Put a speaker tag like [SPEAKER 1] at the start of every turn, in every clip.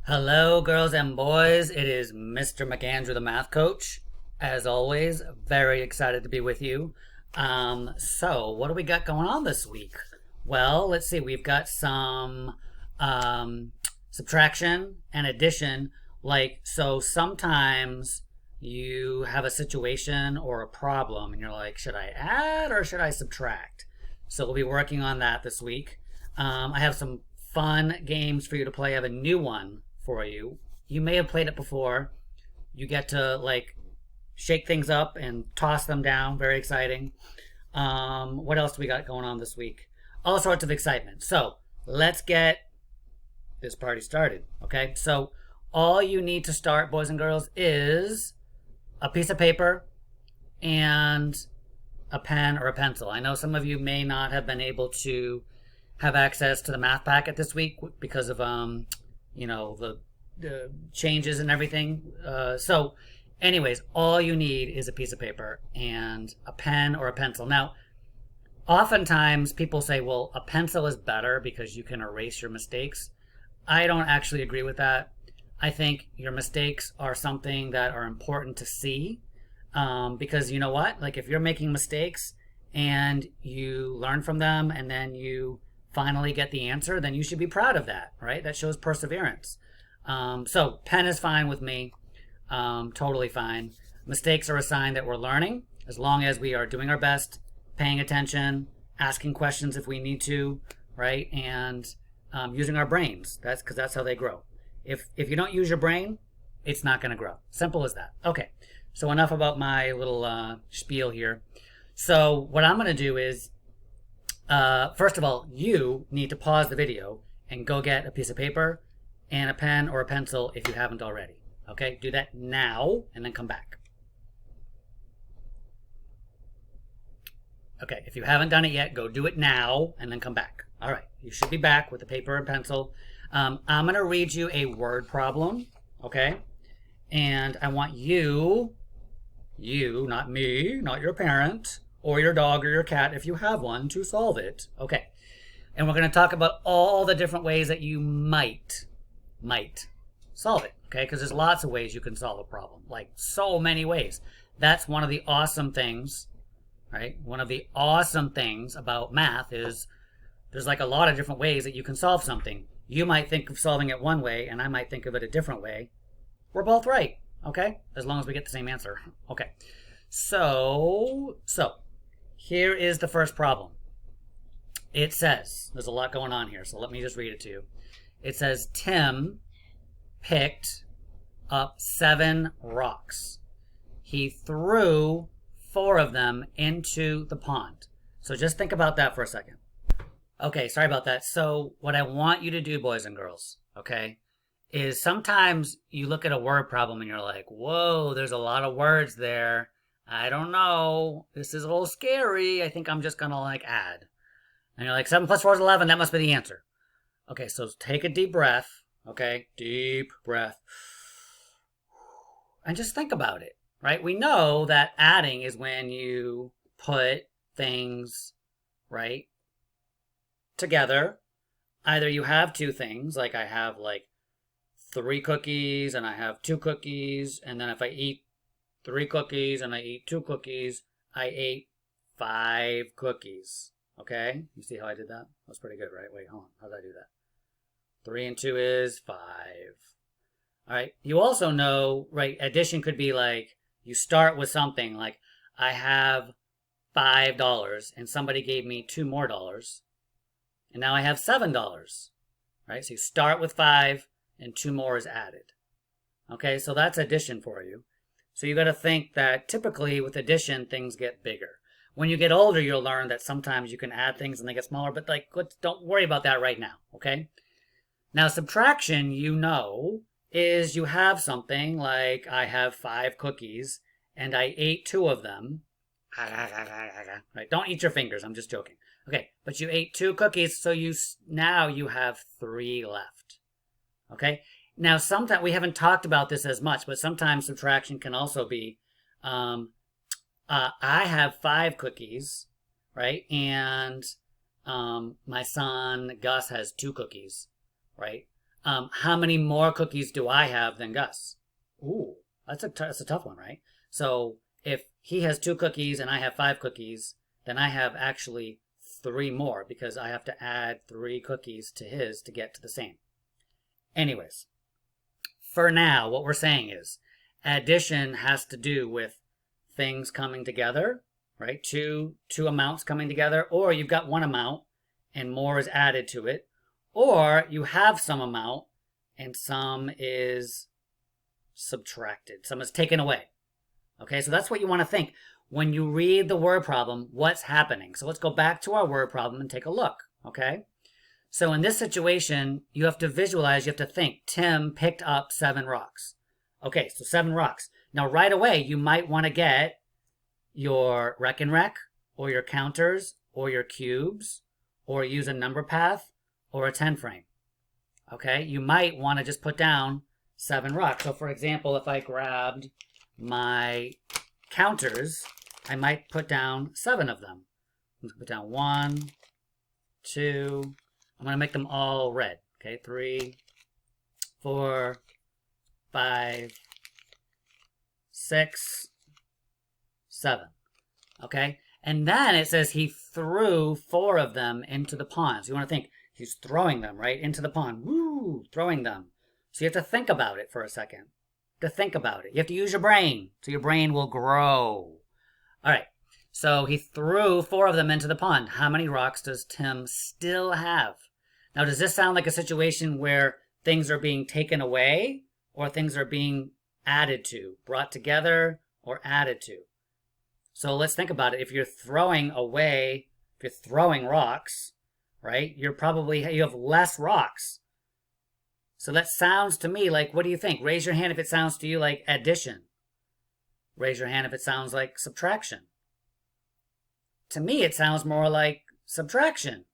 [SPEAKER 1] Hello, girls and boys. It is Mr. McAndrew, the math coach. As always, very excited to be with you. So what do we got going on this week? Well, let's see. We've got some um, subtraction and addition. So sometimes you have a situation or a problem and you're like, should I add or should I subtract? So we'll be working on that this week. I have some fun games for you to play. I have a new one for you. You may have played it before. You get to shake things up and toss them down. Very exciting. What else do we got going on this week? All sorts of excitement. So let's get this party started. Okay. So all you need to start, boys and girls, is a piece of paper and a pen or a pencil. I know some of you may not have been able to have access to the math packet this week because of the changes and everything. So, anyways, all you need is a piece of paper and a pen or a pencil. Now, oftentimes people say, well, a pencil is better because you can erase your mistakes. I don't actually agree with that. I think your mistakes are something that are important to see, because you know what? Like if you're making mistakes and you learn from them and then you finally get the answer, then you should be proud of that, right? That shows perseverance. So pen is fine with me, totally fine. Mistakes are a sign that we're learning, as long as we are doing our best, paying attention, asking questions if we need to, right? And using our brains. That's because that's how they grow. If you don't use your brain, it's not going to grow. Simple as that. Okay, so enough about my little spiel here. So what I'm going to do is, first of all, you need to pause the video and go get a piece of paper and a pen or a pencil if you haven't already. Okay, do that now and then come back. Okay, if you haven't done it yet, go do it now and then come back. All right, you should be back with the paper and pencil. I'm going to read you a word problem, okay? And I want you, not me, not your parent, or your dog or your cat, if you have one, to solve it. Okay. And we're going to talk about all the different ways that you might solve it, okay? Because there's lots of ways you can solve a problem, like so many ways. That's one of the awesome things, right? One of the awesome things about math is there's like a lot of different ways that you can solve something. You might think of solving it one way, and I might think of it a different way. We're both right, okay? As long as we get the same answer. Okay. So here is the first problem. It says, there's a lot going on here, so let me just read it to you. It says, Tim picked up 7 rocks. He threw 4 of them into the pond. So just think about that for a second. Okay, sorry about that. So what I want you to do, boys and girls, okay, is sometimes you look at a word problem and you're like, whoa, there's a lot of words there. I don't know. This is a little scary. I think I'm just going to add. And you're like, 7 plus 4 is 11. That must be the answer. Okay, so take a deep breath. Okay, deep breath. And just think about it, right? We know that adding is when you put things, right, together. Either you have 2 things, like I have 3 cookies and I have 2 cookies, and then if I eat 3 cookies and I eat 2 cookies, I ate 5 cookies. Okay? You see how I did that? That's pretty good, right? Wait, hold on. How did I do that? 3 and 2 is 5. All right. You also know, right, addition could be you start with something like I have $5 and somebody gave me 2 more dollars. And now I have $7, right? So you start with 5 and 2 more is added. Okay, so that's addition for you. So you got to think that typically with addition, things get bigger. When you get older, you'll learn that sometimes you can add things and they get smaller, but don't worry about that right now, okay? Now subtraction, is you have something like I have 5 cookies and I ate 2 of them. Right? Don't eat your fingers, I'm just joking. Okay, but you ate 2 cookies, so now you have 3 left. Okay? Now, sometimes we haven't talked about this as much, but sometimes subtraction can also be, I have 5 cookies, right? And my son Gus has 2 cookies, right? how many more cookies do I have than Gus? Ooh, that's a tough one, right? So if he has 2 cookies and I have 5 cookies, then I have actually 3 more because I have to add 3 cookies to his to get to the same. Anyways, for now, what we're saying is addition has to do with things coming together, right? Two amounts coming together, or you've got one amount and more is added to it, or you have some amount and some is subtracted, some is taken away. Okay, so that's what you want to think. When you read the word problem, what's happening? So let's go back to our word problem and take a look, okay? So in this situation, you have to visualize, you have to think, Tim picked up 7 rocks. Okay, so 7 rocks. Now right away, you might want to get your Rec and Rec, or your counters, or your cubes, or use a number path, or a 10 frame. Okay, you might want to just put down 7 rocks. So for example, if I grabbed my counters, I might put down 7 of them. I'm going to put down 1, 2, I'm going to make them all red. Okay, 3, 4, 5, 6, 7. Okay, and then it says he threw 4 of them into the pond. So you want to think he's throwing them right into the pond. Woo, throwing them. So you have to think about it for a second. To think about it, you have to use your brain, so your brain will grow. All right, so he threw 4 of them into the pond. How many rocks does Tim still have? Now, does this sound like a situation where things are being taken away or things are being added to, brought together or added to? So let's think about it. If you're throwing away, if you're throwing rocks, right, you have less rocks. So that sounds to me like, what do you think? Raise your hand if it sounds to you like addition. Raise your hand if it sounds like subtraction. To me, it sounds more like subtraction,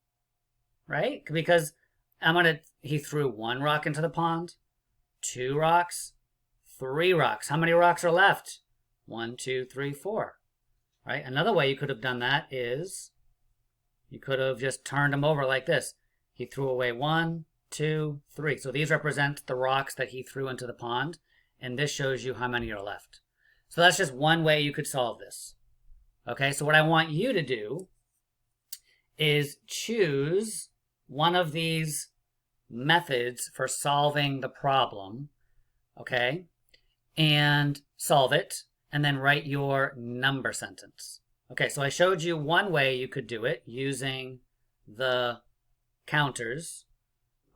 [SPEAKER 1] right? Because he threw 1 rock into the pond, 2 rocks, 3 rocks. How many rocks are left? 1, 2, 3, 4, right? Another way you could have done that is you could have just turned them over like this. He threw away 1, 2, 3. So these represent the rocks that he threw into the pond, and this shows you how many are left. So that's just one way you could solve this. Okay, so what I want you to do is choose one of these methods for solving the problem, okay, and solve it, and then write your number sentence. Okay, so I showed you one way you could do it using the counters.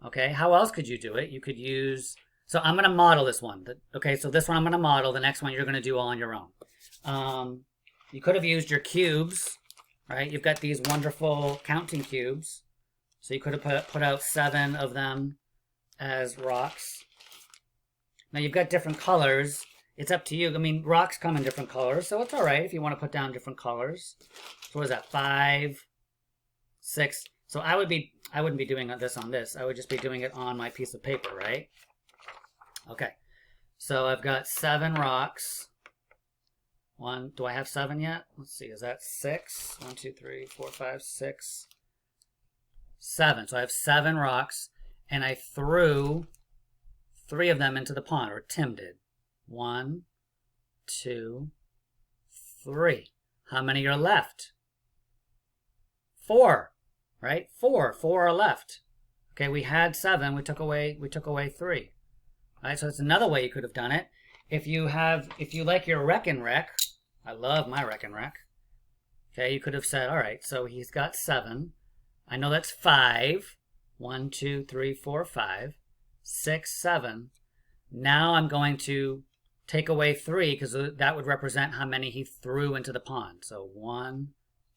[SPEAKER 1] Okay, how else could you do it? You could use, so I'm going to model this one. Okay, so this one I'm going to model. The next one you're going to do all on your own. You could have used your cubes, right? You've got these wonderful counting cubes. So you could have put out 7 of them as rocks. Now you've got different colors. It's up to you. I mean, rocks come in different colors, so it's all right if you want to put down different colors. So what is that? 5, 6. So I wouldn't be doing this on this. I would just be doing it on my piece of paper, right? Okay. So I've got 7 rocks. Do I have 7 yet? Let's see. Is that 6? 1, 2, 3, 4, 5, 6, 7. So I have 7 rocks, and I threw 3 of them into the pond, or Tim did. 1, 2, 3. How many are left? 4. Right? 4 are left. Okay, we had 7. We took away 3. All right, so that's another way you could have done it. If you like your Rec and Rec, I love my Rec and Rec. Okay, you could have said, all right, so he's got 7. I know that's 5. 1, 2, 3, 4, 5, 6, 7. Now I'm going to take away 3 because that would represent how many he threw into the pond. So 1,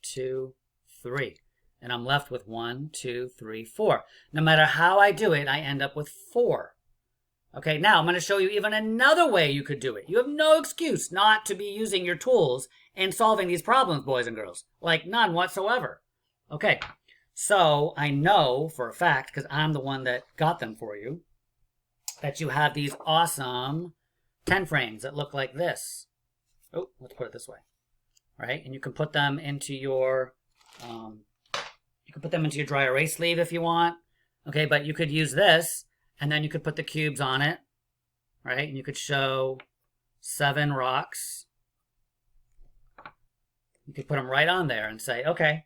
[SPEAKER 1] 2, 3. And I'm left with 1, 2, 3, 4. No matter how I do it, I end up with 4. Okay, now I'm going to show you even another way you could do it. You have no excuse not to be using your tools and solving these problems, boys and girls. Like none whatsoever. Okay, so I know for a fact, because I'm the one that got them for you, that you have these awesome 10 frames that look like this. Oh, let's put it this way. Right, and you can put them into your... you can put them into your dry erase sleeve if you want. Okay, but you could use this and then you could put the cubes on it, right? And you could show 7 rocks. You could put them right on there and say, okay,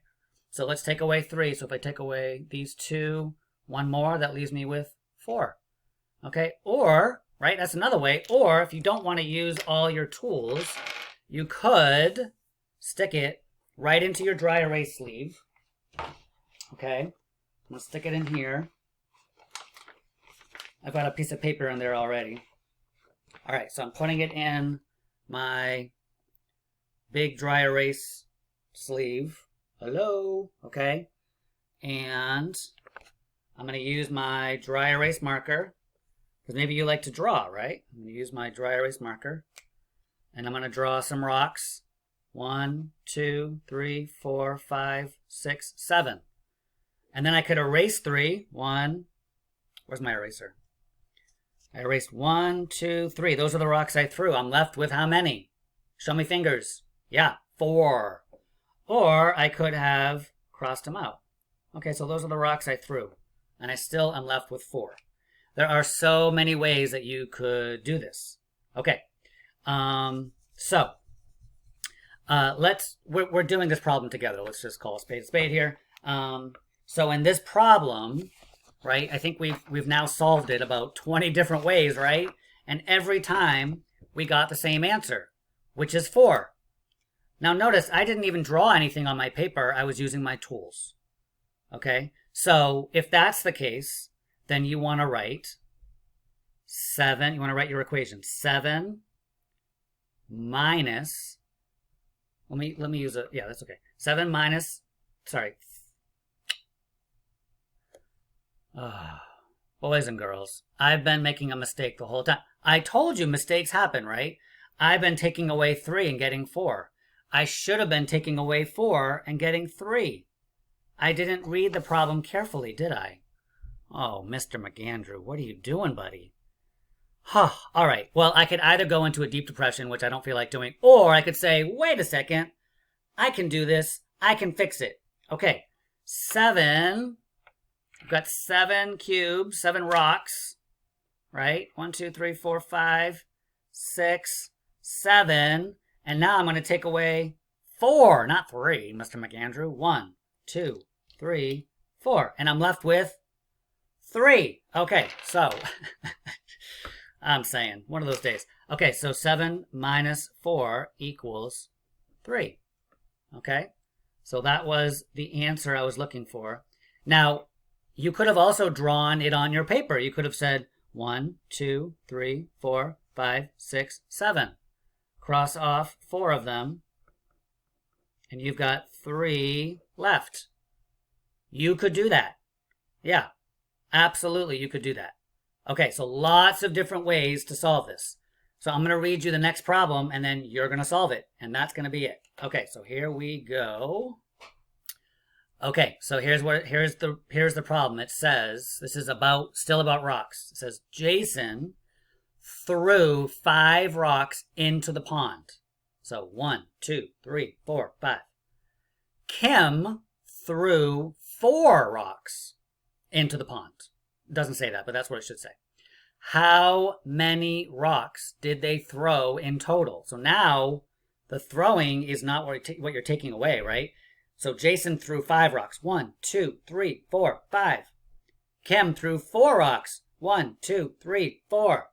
[SPEAKER 1] so let's take away 3. So if I take away these 2, 1 more, that leaves me with 4. Okay, or, right, that's another way. Or if you don't want to use all your tools, you could stick it right into your dry erase sleeve. Okay, I'm going to stick it in here. I've got a piece of paper in there already. All right, so I'm putting it in my big dry erase sleeve. Hello, okay. And I'm going to use my dry erase marker, because maybe you like to draw, right? I'm going to use my dry erase marker, and I'm going to draw some rocks. 1, 2, 3, 4, 5, 6, 7. And then I could erase 3. 1, where's my eraser? I erased 1, 2, 3. Those are the rocks I threw. I'm left with how many? Show me fingers. Yeah, 4. Or I could have crossed them out. Okay, so those are the rocks I threw. And I still am left with 4. There are so many ways that you could do this. Okay, we're doing this problem together. Let's just call a spade here. So in this problem, right, I think we've now solved it about 20 different ways, right? And every time we got the same answer, which is 4. Now notice I didn't even draw anything on my paper. I was using my tools. Okay, so if that's the case, then you want to write 7. You want to write your equation. 7 minus. Let me use it. Yeah, that's okay. 7 minus. Sorry. Boys and girls, I've been making a mistake the whole time. I told you mistakes happen, right? I've been taking away 3 and getting 4. I should have been taking away 4 and getting 3. I didn't read the problem carefully, did I? Oh, Mr. McAndrew, what are you doing, buddy? Huh, all right. Well, I could either go into a deep depression, which I don't feel like doing, or I could say, wait a second, I can do this. I can fix it. Okay, 7. I've got 7 cubes, 7 rocks, right? 1, 2, 3, 4, 5, 6, 7. And now I'm going to take away 4, not 3, Mr. McAndrew. 1, 2, 3, 4. And I'm left with 3. Okay, so I'm saying one of those days. Okay, so 7 minus 4 equals 3. Okay, so that was the answer I was looking for. Now, you could have also drawn it on your paper. You could have said 1, 2, 3, 4, 5, 6, 7. Cross off 4 of them, and you've got 3 left. You could do that. Yeah, absolutely, you could do that. Okay, so lots of different ways to solve this. So I'm going to read you the next problem, and then you're going to solve it, and that's going to be it. Okay, so here we go. Okay, so here's the problem. It says, this is still about rocks. It says Jason threw 5 rocks into the pond. So 1, 2, 3, 4, 5. Kim threw 4 rocks into the pond. It doesn't say that, but that's what it should say. How many rocks did they throw in total? So now the throwing is not what you're taking away, right? So Jason threw 5 rocks. 1, 2, 3, 4, 5. Kim threw 4 rocks. 1, 2, 3, 4.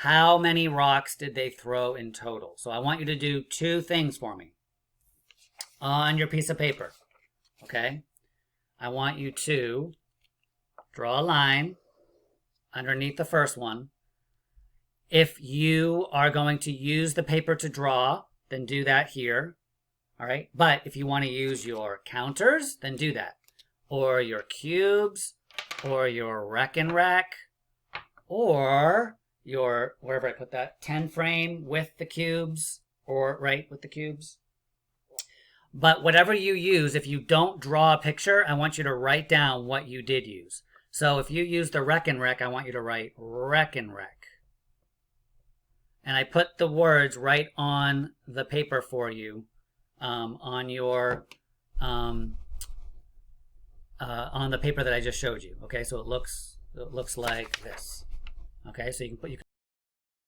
[SPEAKER 1] How many rocks did they throw in total? So I want you to do 2 things for me on your piece of paper. Okay? I want you to draw a line underneath the first one. If you are going to use the paper to draw, then do that here. All right, but if you want to use your counters, then do that. Or your cubes, or your Reckon Rec, or your, wherever I put that, 10 frame with the cubes, or right with the cubes. But whatever you use, if you don't draw a picture, I want you to write down what you did use. So if you use the Reckon Rec, I want you to write Reckon Rec. And I put the words right on the paper for you. On your on the paper that I just showed you. Okay, so it looks So it looks like this. Okay, so you can